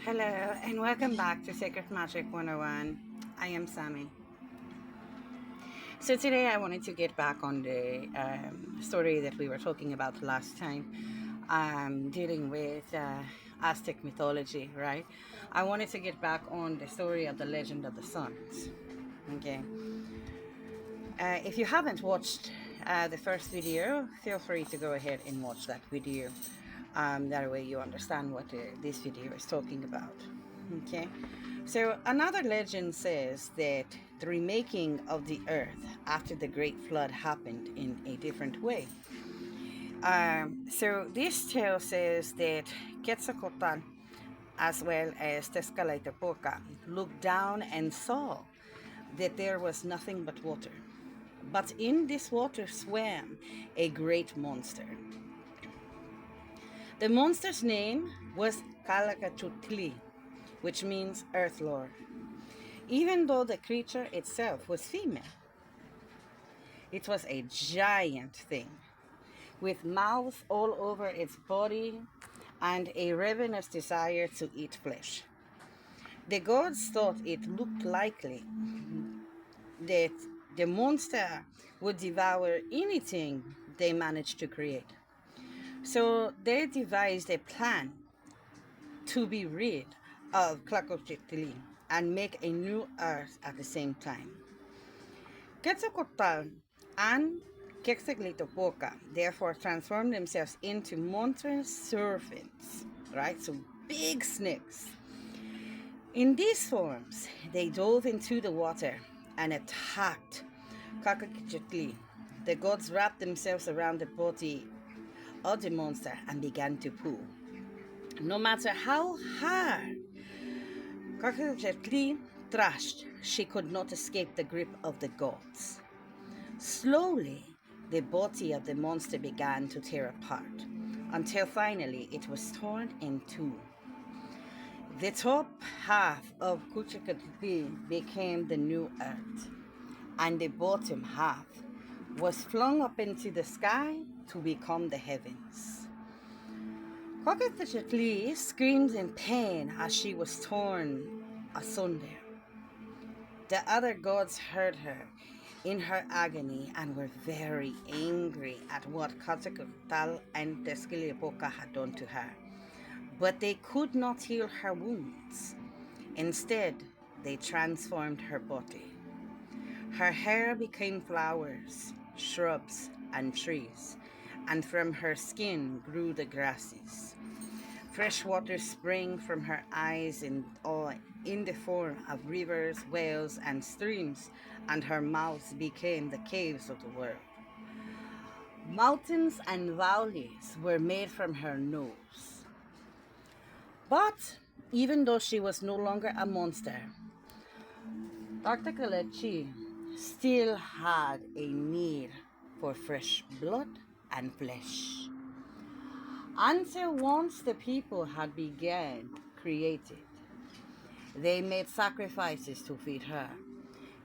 Hello and welcome back to Sacred Magic 101. I am Sammy. So today I wanted to get back on the story that we were talking about last time, dealing with Aztec mythology, right? I wanted to get back on the story of the legend of the suns. Okay. If you haven't watched the first video, feel free to go ahead and watch that video. That way you understand what this video is talking about. Okay. So another legend says that the remaking of the earth after the great flood happened in a different way. So this tale says that Quetzalcoatl as well as Tezcatlipoca looked down and saw that there was nothing but water. But in this water swam a great monster. The monster's name was Calacachutli, which means Earth Lord. Even though the creature itself was female, it was a giant thing with mouths all over its body and a ravenous desire to eat flesh. The gods thought it looked likely that the monster would devour anything they managed to create. So they devised a plan to be rid of Tlacochtitli and make a new earth at the same time. Quetzalcoatl and Quetzalcoatl therefore transformed themselves into monstrous serpents, right? So big snakes. In these forms, they dove into the water and attacked Tlacochtitli. The gods wrapped themselves around the body of the monster and began to pull. No matter how hard Tlacochtitli thrashed, she could not escape the grip of the gods. Slowly, the body of the monster began to tear apart, until finally it was torn in two. The top half of Kuchikatli became the new earth, and the bottom half was flung up into the sky to become the heavens. Kuchikatli screamed in pain as she was torn asunder. The other gods heard her in her agony and were very angry at what Quetzalcoatl and Tezcatlipoca had done to her. But they could not heal her wounds. Instead, they transformed her body. Her hair became flowers, shrubs, and trees, and from her skin grew the grasses. Fresh water sprang from her eyes in the form of rivers, wells, and streams, and her mouth became the caves of the world. Mountains and valleys were made from her nose. But even though she was no longer a monster, Dr. Kalechi still had a need for fresh blood and flesh. Until once the people had begun created, they made sacrifices to feed her.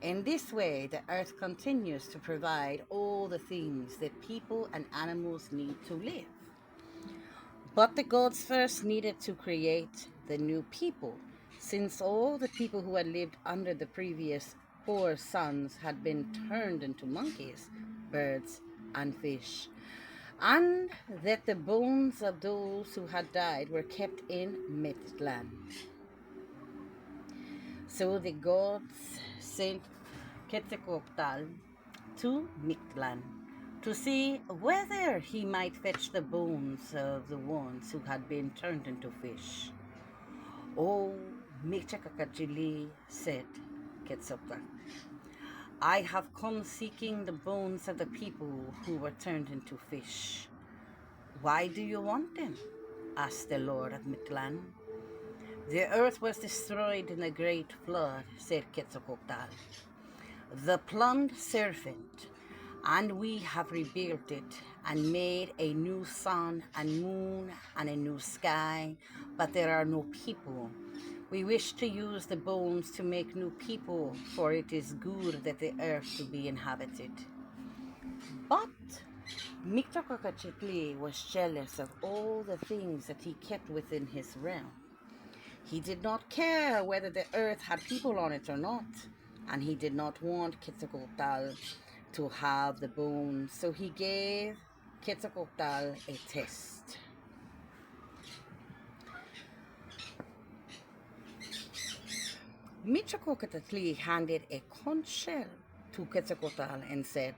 In this way, the earth continues to provide all the things that people and animals need to live. But the gods first needed to create the new people, since all the people who had lived under the previous 4 suns had been turned into monkeys, birds, and fish, and that the bones of those who had died were kept in Mictlan. So the gods sent Quetzalcoatl to Mictlan to see whether he might fetch the bones of the ones who had been turned into fish. "Oh, Michakakachili," said Quetzalcoatl, "I have come seeking the bones of the people who were turned into fish." "Why do you want them?" asked the Lord of Mictlan. "The earth was destroyed in the great flood," said Quetzalcoatl. "The plumed serpent, and we have rebuilt it and made a new sun and moon and a new sky, but there are no people. We wish to use the bones to make new people, for it is good that the earth to be inhabited." But Mictlantecuhtli was jealous of all the things that he kept within his realm. He did not care whether the earth had people on it or not, and he did not want Quetzalcoatl to have the bones, so he gave Quetzalcoatl a test. Michoacocatl handed a conch shell to Quetzalcoatl and said,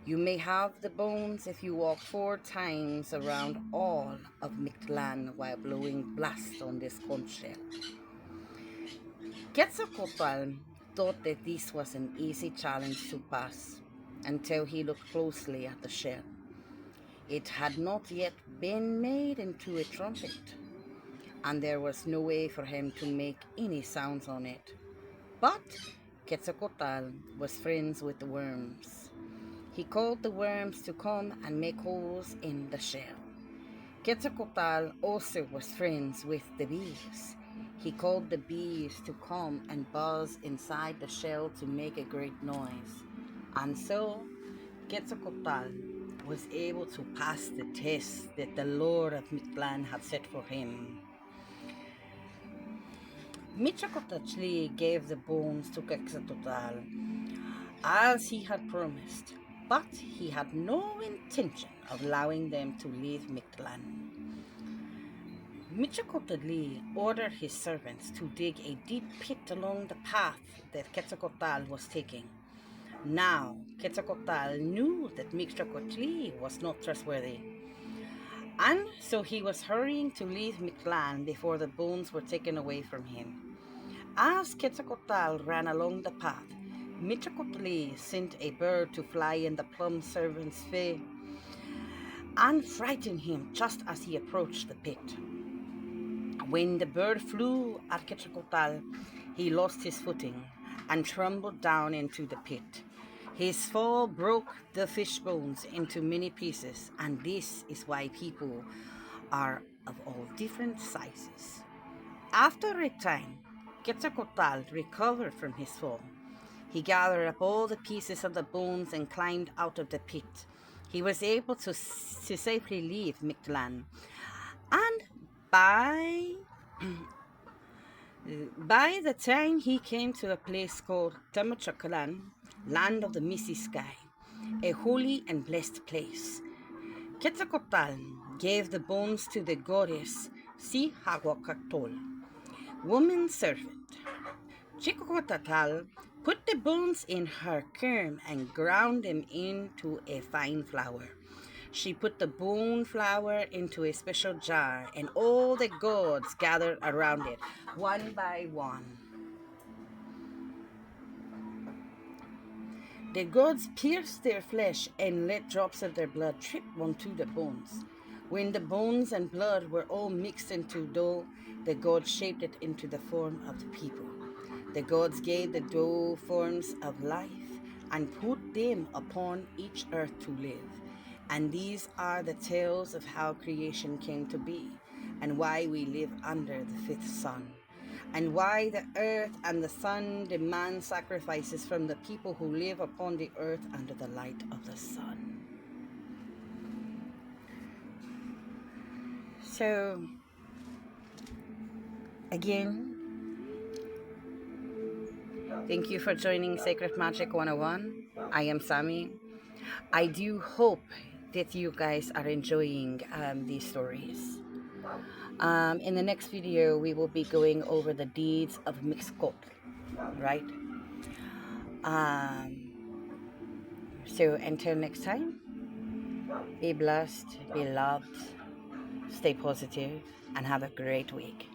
"You may have the bones if you walk 4 times around all of Mictlan while blowing blast on this conch shell." Quetzalcoatl thought that this was an easy challenge to pass until he looked closely at the shell. It had not yet been made into a trumpet, and there was no way for him to make any sounds on it. But Quetzalcoatl was friends with the worms. He called the worms to come and make holes in the shell. Quetzalcoatl also was friends with the bees. He called the bees to come and buzz inside the shell to make a great noise. And so Quetzalcoatl was able to pass the test that the Lord of Mictlan had set for him. Michoacotl gave the bones to Quetzalcoatl as he had promised, but he had no intention of allowing them to leave Mictlan. Michoacotl ordered his servants to dig a deep pit along the path that Quetzalcoatl was taking. Now, Quetzalcoatl knew that Michoacotl was not trustworthy, and so he was hurrying to leave Mictlan before the bones were taken away from him. As Quetzalcoatl ran along the path, Michoacotl sent a bird to fly in the plum servant's face and frighten him just as he approached the pit. When the bird flew at Quetzalcoatl, he lost his footing and tumbled down into the pit. His fall broke the fish bones into many pieces, and this is why people are of all different sizes. After a time, Quetzalcoatl recovered from his fall. He gathered up all the pieces of the bones and climbed out of the pit. He was able to safely leave Mictlan, and by the time he came to a place called Tenochtitlan, land of the misty sky, a holy and blessed place, Quetzalcoatl gave the bones to the goddess Cihuahuacatl, woman servant. Cihuahuacatl put the bones in her kiln and ground them into a fine flour. She put the bone flour into a special jar, and all the gods gathered around it, one by one. The gods pierced their flesh and let drops of their blood drip onto the bones. When the bones and blood were all mixed into dough, the gods shaped it into the form of the people. The gods gave the dough forms of life and put them upon each earth to live. And these are the tales of how creation came to be, and why we live under the fifth sun, and why the earth and the sun demand sacrifices from the people who live upon the earth under the light of the sun. So, again, thank you for joining Sacred Magic 101. I am Sammy. I do hope that you guys are enjoying these stories. In the next video, we will be going over the deeds of Mixcoatl, right? So until next time, be blessed, be loved, stay positive, and have a great week.